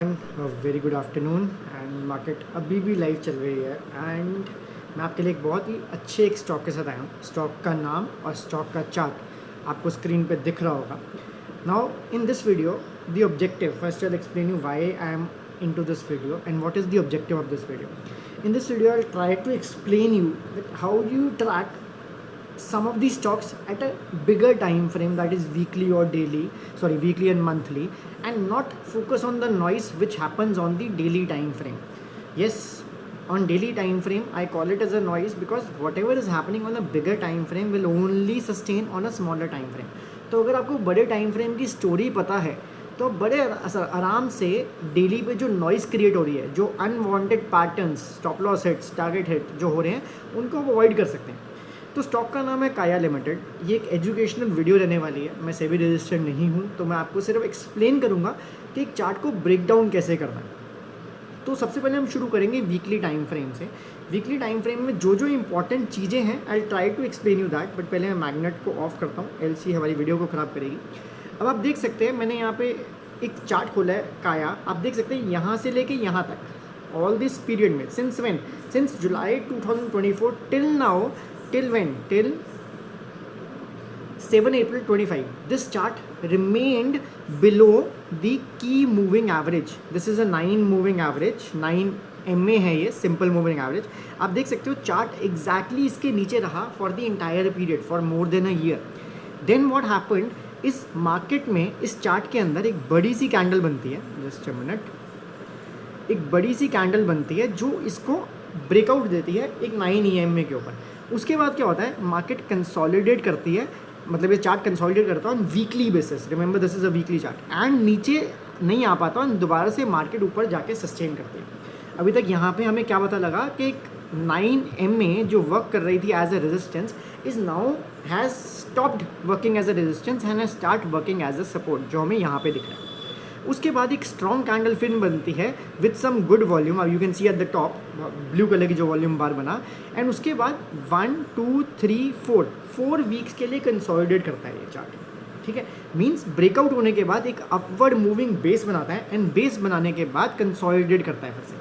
Very good afternoon and market अभी भी live चल रही है एंड मैं आपके लिए एक बहुत ही अच्छे एक स्टॉक के साथ आया हूँ। स्टॉक का नाम और स्टॉक का चार्ट आपको स्क्रीन पे दिख रहा होगा। Now in this video the objective first I explain you why I am into this video and what is the objective of this video. In this video I'll try to explain you that how you track some of these stocks at a bigger time frame, that is weekly or daily, weekly and monthly, and not focus on the noise which happens on the daily time frame. Yes, on daily time frame I call it as a noise because whatever is happening on a bigger time frame will only sustain on a smaller time frame. तो अगर आपको बड़े time frame की story पता है तो बड़े आराम से डेली पे जो नॉइस क्रिएट हो रही है, जो unwanted patterns, stop loss hits, target hit जो हो रहे हैं, उनको आप अवॉइड कर सकते हैं। तो स्टॉक का नाम है काया लिमिटेड। ये एक एजुकेशनल वीडियो रहने वाली है। मैं सेबी रजिस्टर्ड नहीं हूँ, तो मैं आपको सिर्फ एक्सप्लेन करूँगा कि एक चार्ट को ब्रेक डाउन कैसे करना है। तो सबसे पहले हम शुरू करेंगे वीकली टाइम फ्रेम से। वीकली टाइम फ्रेम में जो जो इंपॉर्टेंट चीज़ें हैं I try to explain you that, but पहले मैं मैग्नेट को ऑफ करता हूँ, एलसी हमारी वीडियो को ख़राब करेगी। अब आप देख सकते हैं मैंने यहाँ पे एक चार्ट खोला है काया। आप देख सकते हैं यहाँ से लेके यहाँ तक ऑल दिस पीरियड में since July 2024 till now, till when, till 7 April 25 this chart remained below the key moving average. This is a 9 moving average, 9 MA है ये, सिंपल मूविंग एवरेज। आप देख सकते हो चार्ट एग्जैक्टली इसके नीचे रहा for the entire period, for more than a year. Then what happened, इस मार्केट में इस चार्ट के अंदर एक बड़ी सी कैंडल बनती है, जस्ट अ मिनट, एक बड़ी सी कैंडल बनती है जो इसको ब्रेकआउट देती है एक 9 EMA के ऊपर। उसके बाद क्या होता है, मार्केट कंसोलिडेट करती है, मतलब ये चार्ट कंसोलिडेट करता है on weekly basis, remember this is a weekly chart, and नीचे नहीं आ पाता और दोबारा से मार्केट ऊपर जाके सस्टेन करती है। अभी तक यहाँ पे हमें क्या पता लगा कि एक 9 MA जो वर्क कर रही थी as a resistance is now has stopped working as a resistance and start working as a support, जो हमें यहाँ पे दिख रहा है। उसके बाद एक स्ट्रॉन्ग कैंडल फिर बनती है with some good volume, you can see at the top blue colour की जो वॉल्यूम बार बना, एंड उसके बाद 1 2 3 4 वीक्स के लिए कंसोलिडेट करता है ये चार्ट। ठीक है, मीन्स ब्रेकआउट होने के बाद एक अपवर्ड मूविंग बेस बनाता है एंड बेस बनाने के बाद कंसोलिडेट करता है फिर से।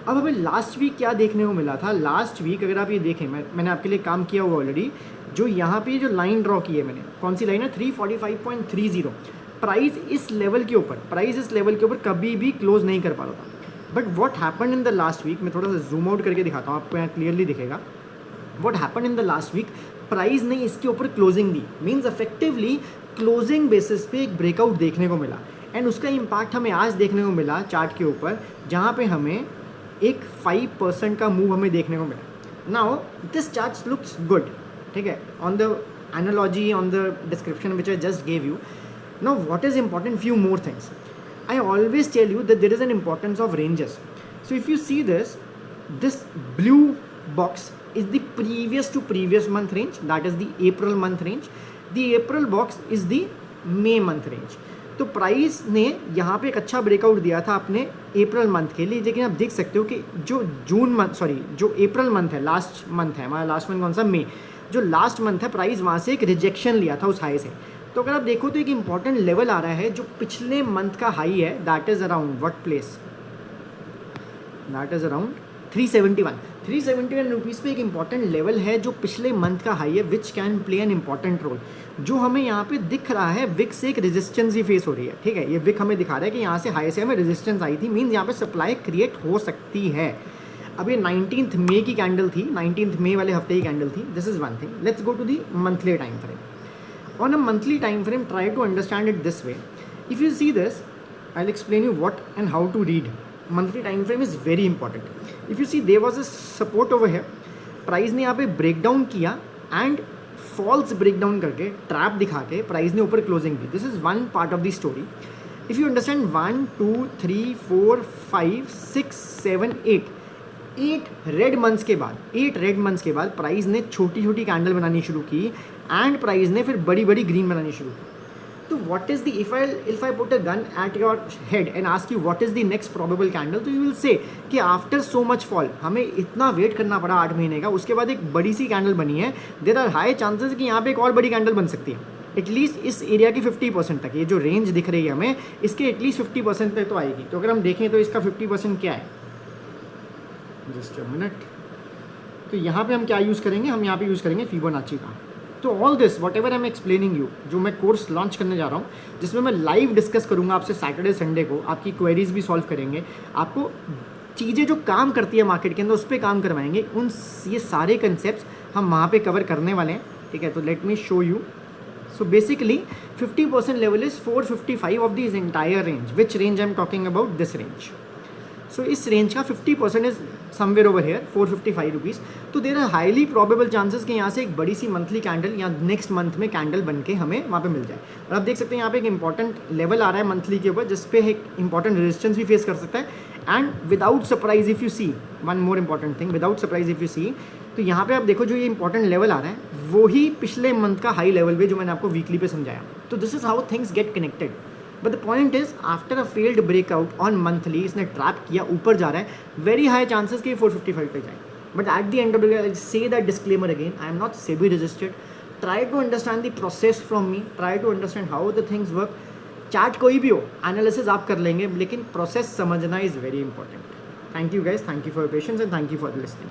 अब हमें लास्ट वीक क्या देखने को मिला था, लास्ट वीक अगर आप ये देखें, मैंने आपके लिए काम किया हुआ ऑलरेडी, जो यहाँ पे जो लाइन ड्रॉ की है मैंने, कौन सी लाइन है, 345.30। प्राइस इस लेवल के ऊपर कभी भी क्लोज नहीं कर पा रहा था। But what happened in the last week, मैं थोड़ा सा जूम आउट करके दिखाता हूँ आपको, यहाँ क्लियरली दिखेगा। What happened in the last week, price ने इसके ऊपर क्लोजिंग दी, मीन्स इफेक्टिवली क्लोजिंग बेसिस पे एक ब्रेकआउट देखने को मिला, एंड उसका इम्पैक्ट हमें आज देखने को मिला चार्ट के ऊपर, जहाँ पे हमें एक 5% का मूव हमें देखने को मिला। Now this chart looks good, ठीक है, on the analogy, on the description which I just gave you. Now what is important, few more things. I always tell you that there is an importance of ranges. So if you see this blue box is the previous to previous month range, that is the April month range. The April box is the May month range. तो price ने यहाँ पे एक अच्छा breakout दिया था अपने April month के लिए, लेकिन आप देख सकते हो कि जो अप्रैल मंथ है, लास्ट मंथ है हमारा, लास्ट मंथ कौन सा, मई, जो लास्ट मंथ है, प्राइस वहाँ से एक रिजेक्शन लिया था उस हाई से। तो अगर आप देखो तो एक इंपॉर्टेंट लेवल आ रहा है जो पिछले मंथ का हाई है, that is around what place, that is around 371 rupees पे एक इंपॉर्टेंट लेवल है जो पिछले मंथ का हाई है, which can play an important role. जो हमें यहाँ पे दिख रहा है, विक से एक रेजिस्टेंस ही फेस हो रही है। ठीक है, ये विक हमें दिखा रहा है कि यहाँ से हाई से हमें रेजिस्टेंस आई थी, मीन्स यहाँ पे सप्लाई क्रिएट हो सकती है। अब ये 19 मई की कैंडल थी, 19 मई वाले हफ्ते की कैंडल थी। This is one thing. Let's go to the monthly time frame. On a monthly time frame, try to understand it this way. If you see this, I'll explain you what and how to read. Monthly time frame is very important. If you see, there was a support over here. Price ने यहाँ पे breakdown किया and false breakdown करके, trap दिखा के price ने ऊपर closing the. This is one part of the story. If you understand, 1 2 3 4 5 6 7 8 red months के बाद प्राइस ने छोटी छोटी कैंडल बनानी शुरू की एंड प्राइस ने फिर बड़ी बड़ी ग्रीन बनानी शुरू की। तो what is the, if I put a gun at your head and ask you what is the next probable candle, तो यू विल से कि आफ्टर सो मच फॉल हमें इतना वेट करना पड़ा 8 महीने का, उसके बाद एक बड़ी सी कैंडल बनी है, देयर आर हाई चांसेस कि यहाँ पे एक और बड़ी कैंडल बन सकती है। एटलीस्ट इस एरिया की 50% तक, ये जो रेंज दिख रही है हमें इसके एटलीस्ट 50% तक तो आएगी। तो अगर हम देखें तो इसका 50% क्या है, जस्ट अ मिनट, तो यहाँ पे हम क्या यूज़ करेंगे, हम यहाँ पे यूज़ करेंगे फिबोनाची का। तो all this what ever I am explaining you, जो मैं कोर्स लॉन्च करने जा रहा हूँ जिसमें मैं लाइव डिस्कस करूँगा आपसे सैटरडे संडे को, आपकी क्वेरीज भी सॉल्व करेंगे, आपको चीज़ें जो काम करती है मार्केट के अंदर उस पर काम करवाएंगे, ये सारे कंसेप्ट हम वहाँ पे कवर करने वाले हैं, ठीक है। तो let me show you. So basically 50% level is 455 of this entire range, which range I am talking about, this range. So इस रेंज का 50% is somewhere over here 455 rupees. तो there are highly probable chances कि यहाँ से एक बड़ी सी monthly candle या नेक्स्ट मंथ में कैंडल बन के हमें वहाँ पे मिल जाए। और आप देख सकते हैं यहाँ पे एक इंपॉर्टेंट लेवल आ रहा है मंथली के ऊपर, जिस पे एक इंपॉर्टेंट रेजिस्टेंस भी फेस कर सकता है। And without surprise if you see, one more important thing, without surprise if you see, तो यहाँ पे आप देखो जो ये इंपॉर्टेंट लेवल आ रहा है वो ही पिछले मंथ का हाई लेवल भी जो मैंने आपको वीकली पे समझाया। तो this is how things get connected. But the point is after a failed breakout on monthly, इसने ट्रैप किया, ऊपर जा रहा है, वेरी हाई चांसेस कि 455 पे जाए। But at the end of the day I say that disclaimer again, I am not SEBI registered. Try to understand the process from me, try to understand how the things work. Chart कोई भी हो, analysis आप कर लेंगे, लेकिन process समझना is very important. Thank you guys, thank you for patience and thank you for listening.